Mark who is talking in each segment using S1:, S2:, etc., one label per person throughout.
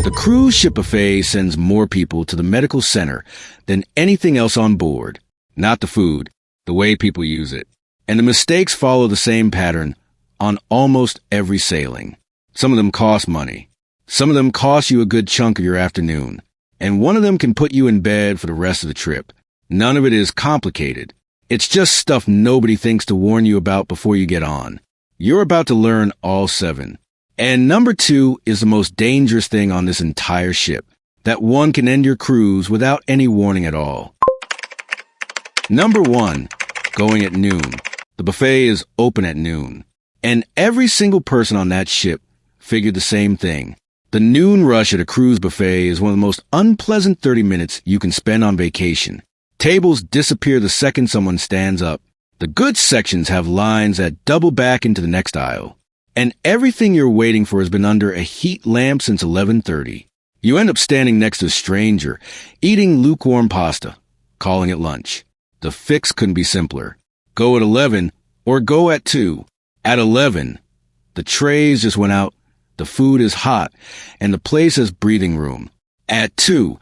S1: The cruise ship buffet sends more people to the medical center than anything else on board. Not the food, the way people use it. And the mistakes follow the same pattern on almost every sailing. Some of them cost money. Some of them cost you a good chunk of your afternoon. And one of them can put you in bed for the rest of the trip. None of it is complicated. It's just stuff nobody thinks to warn you about before you get on. You're about to learn all 7. And number 2 is the most dangerous thing on this entire ship. That one can end your cruise without any warning at all. Number 1, going at noon. The buffet is open at noon. And every single person on that ship figured the same thing. The noon rush at a cruise buffet is one of the most unpleasant 30 minutes you can spend on vacation. Tables disappear the second someone stands up. The goods sections have lines that double back into the next aisle. And everything you're waiting for has been under a heat lamp since 11:30. You end up standing next to a stranger, eating lukewarm pasta, calling it lunch. The fix couldn't be simpler. Go at 11 or go at 2. At 11, the trays just went out, the food is hot, and the place has breathing room. At 2,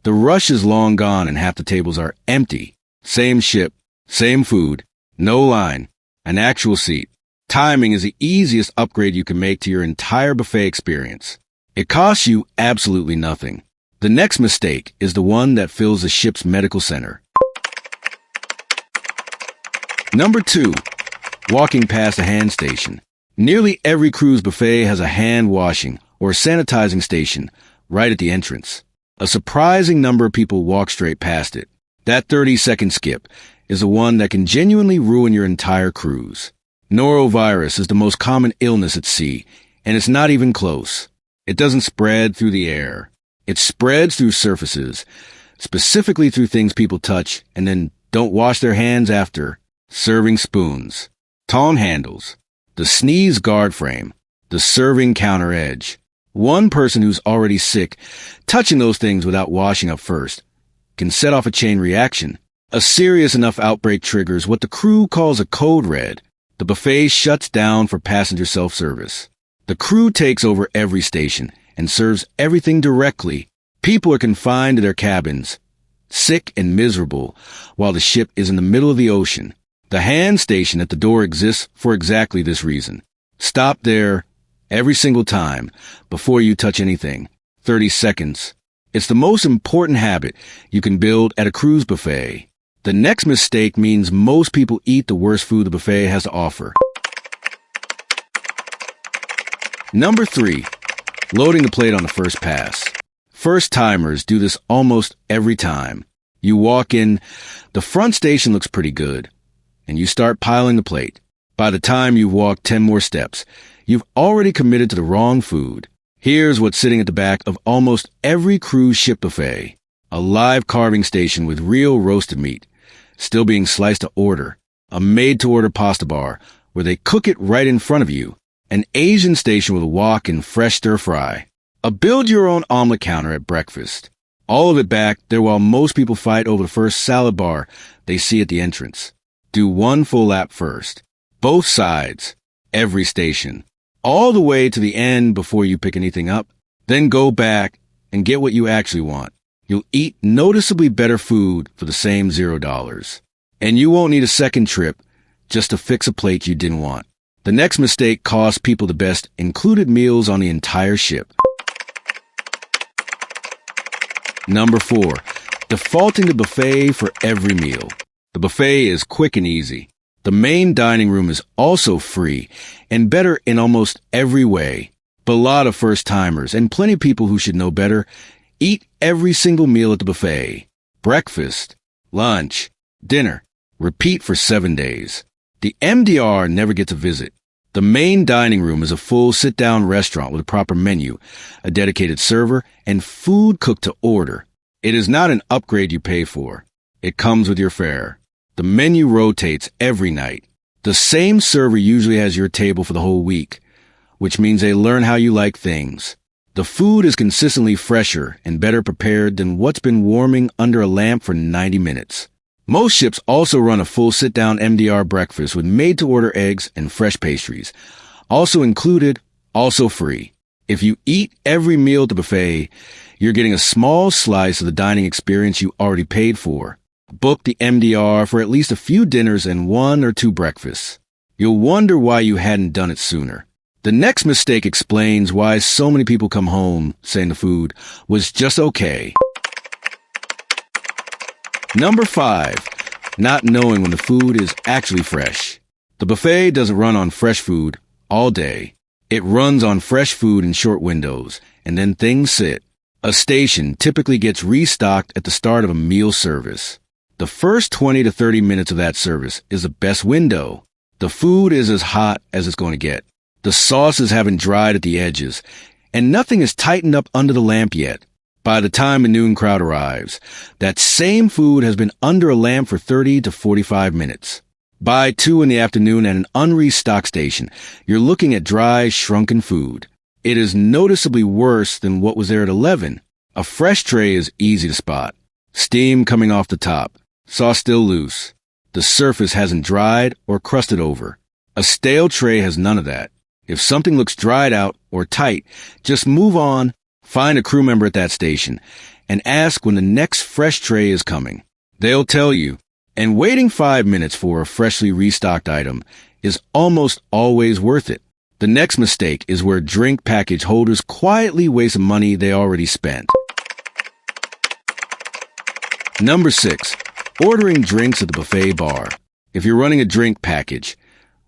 S1: the rush is long gone and half the tables are empty. Same ship, same food, no line, an actual seat. Timing is the easiest upgrade you can make to your entire buffet experience. It costs you absolutely nothing. The next mistake is the one that fills the ship's medical center. Number 2, walking past a hand station. Nearly every cruise buffet has a hand washing or sanitizing station right at the entrance. A surprising number of people walk straight past it. That 30-second skip is the one that can genuinely ruin your entire cruise. Norovirus is the most common illness at sea, and it's not even close. It doesn't spread through the air. It spreads through surfaces, specifically through things people touch and then don't wash their hands after. Serving spoons, tongue handles, the sneeze guard frame, the serving counter edge. One person who's already sick, touching those things without washing up first, can set off a chain reaction. A serious enough outbreak triggers what the crew calls a code red. The buffet shuts down for passenger self-service. The crew takes over every station and serves everything directly. People are confined to their cabins, sick and miserable, while the ship is in the middle of the ocean. The hand station at the door exists for exactly this reason. Stop there every single time before you touch anything. 30 seconds. It's the most important habit you can build at a cruise buffet. The next mistake means most people eat the worst food the buffet has to offer. Number 3, loading the plate on the first pass. First-timers do this almost every time. You walk in, the front station looks pretty good, and you start piling the plate. By the time you've walked 10 more steps, you've already committed to the wrong food. Here's what's sitting at the back of almost every cruise ship buffet. A live carving station with real roasted meat, still being sliced to order. A made-to-order pasta bar where they cook it right in front of you. An Asian station with a wok and fresh stir-fry. A build-your-own omelet counter at breakfast. All of it back there while most people fight over the first salad bar they see at the entrance. Do one full lap first. Both sides. Every station. All the way to the end before you pick anything up. Then go back and get what you actually want. You'll eat noticeably better food for the same $0. And you won't need a second trip just to fix a plate you didn't want. The next mistake cost people the best included meals on the entire ship. Number 4, defaulting to buffet for every meal. The buffet is quick and easy. The main dining room is also free and better in almost every way. But a lot of first-timers and plenty of people who should know better eat every single meal at the buffet. Breakfast, lunch, dinner. Repeat for 7 days. The MDR never gets a visit. The main dining room is a full sit-down restaurant with a proper menu, a dedicated server, and food cooked to order. It is not an upgrade you pay for. It comes with your fare. The menu rotates every night. The same server usually has your table for the whole week, which means they learn how you like things. The food is consistently fresher and better prepared than what's been warming under a lamp for 90 minutes. Most ships also run a full sit-down MDR breakfast with made-to-order eggs and fresh pastries. Also included, also free. If you eat every meal at the buffet, you're getting a small slice of the dining experience you already paid for. Book the MDR for at least a few dinners and 1 or 2 breakfasts. You'll wonder why you hadn't done it sooner. The next mistake explains why so many people come home saying the food was just okay. Number 5, not knowing when the food is actually fresh. The buffet doesn't run on fresh food all day. It runs on fresh food in short windows, and then things sit. A station typically gets restocked at the start of a meal service. The first 20 to 30 minutes of that service is the best window. The food is as hot as it's going to get. The sauces haven't dried at the edges, and nothing is tightened up under the lamp yet. By the time the noon crowd arrives, that same food has been under a lamp for 30 to 45 minutes. By 2 in the afternoon at an unrestocked station, you're looking at dry, shrunken food. It is noticeably worse than what was there at 11. A fresh tray is easy to spot. Steam coming off the top, sauce still loose. The surface hasn't dried or crusted over. A stale tray has none of that. If something looks dried out or tight, just move on, find a crew member at that station, and ask when the next fresh tray is coming. They'll tell you. And waiting 5 minutes for a freshly restocked item is almost always worth it. The next mistake is where drink package holders quietly waste money they already spent. Number 6, ordering drinks at the buffet bar. If you're running a drink package,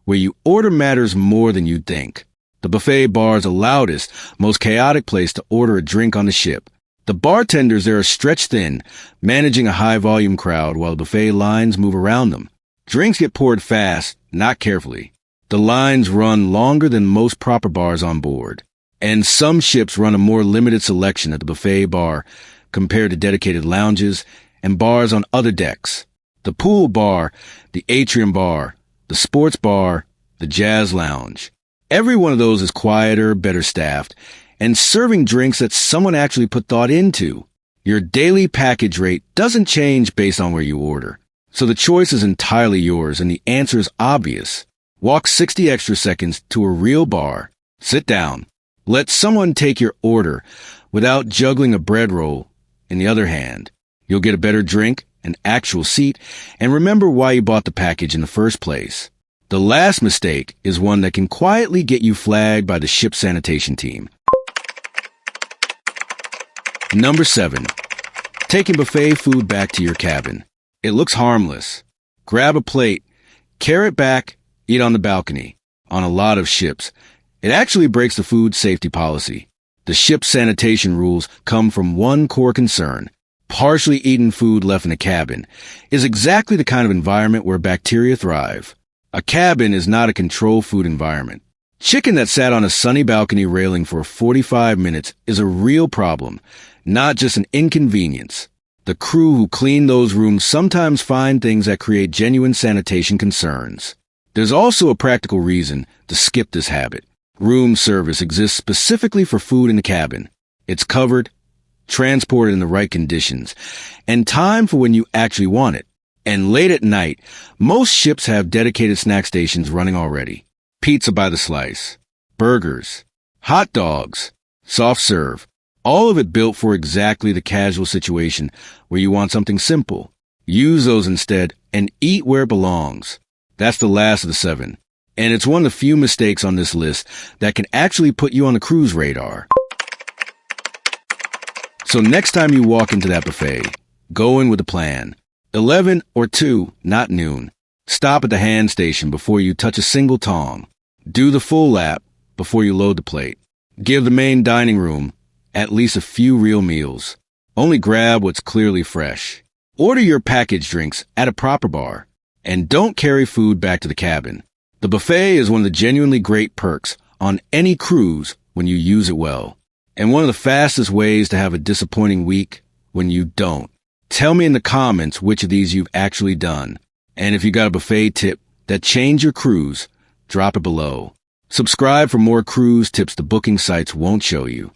S1: where you order matters more than you'd think. The buffet bar is the loudest, most chaotic place to order a drink on the ship. The bartenders there are stretched thin, managing a high-volume crowd while the buffet lines move around them. Drinks get poured fast, not carefully. The lines run longer than most proper bars on board. And some ships run a more limited selection at the buffet bar compared to dedicated lounges and bars on other decks. The pool bar, the atrium bar, the sports bar, the jazz lounge. Every one of those is quieter, better staffed, and serving drinks that someone actually put thought into. Your daily package rate doesn't change based on where you order. So the choice is entirely yours, and the answer is obvious. Walk 60 extra seconds to a real bar. Sit down. Let someone take your order without juggling a bread roll in the other hand. You'll get a better drink, an actual seat, and remember why you bought the package in the first place. The last mistake is one that can quietly get you flagged by the ship sanitation team. Number 7, taking buffet food back to your cabin. It looks harmless. Grab a plate, carry it back, eat on the balcony. On a lot of ships, it actually breaks the food safety policy. The ship's sanitation rules come from one core concern. Partially eaten food left in a cabin is exactly the kind of environment where bacteria thrive. A cabin is not a controlled food environment. Chicken that sat on a sunny balcony railing for 45 minutes is a real problem, not just an inconvenience. The crew who clean those rooms sometimes find things that create genuine sanitation concerns. There's also a practical reason to skip this habit. Room service exists specifically for food in the cabin. It's covered, transported in the right conditions, and timed for when you actually want it. And late at night, most ships have dedicated snack stations running already. Pizza by the slice, burgers, hot dogs, soft serve, all of it built for exactly the casual situation where you want something simple. Use those instead and eat where it belongs. That's the last of the 7. And it's one of the few mistakes on this list that can actually put you on the cruise radar. So next time you walk into that buffet, go in with a plan. 11 or 2, not noon. Stop at the hand station before you touch a single tong. Do the full lap before you load the plate. Give the main dining room at least a few real meals. Only grab what's clearly fresh. Order your packaged drinks at a proper bar. And don't carry food back to the cabin. The buffet is one of the genuinely great perks on any cruise when you use it well. And one of the fastest ways to have a disappointing week when you don't. Tell me in the comments which of these you've actually done. And if you got a buffet tip that changed your cruise, drop it below. Subscribe for more cruise tips the booking sites won't show you.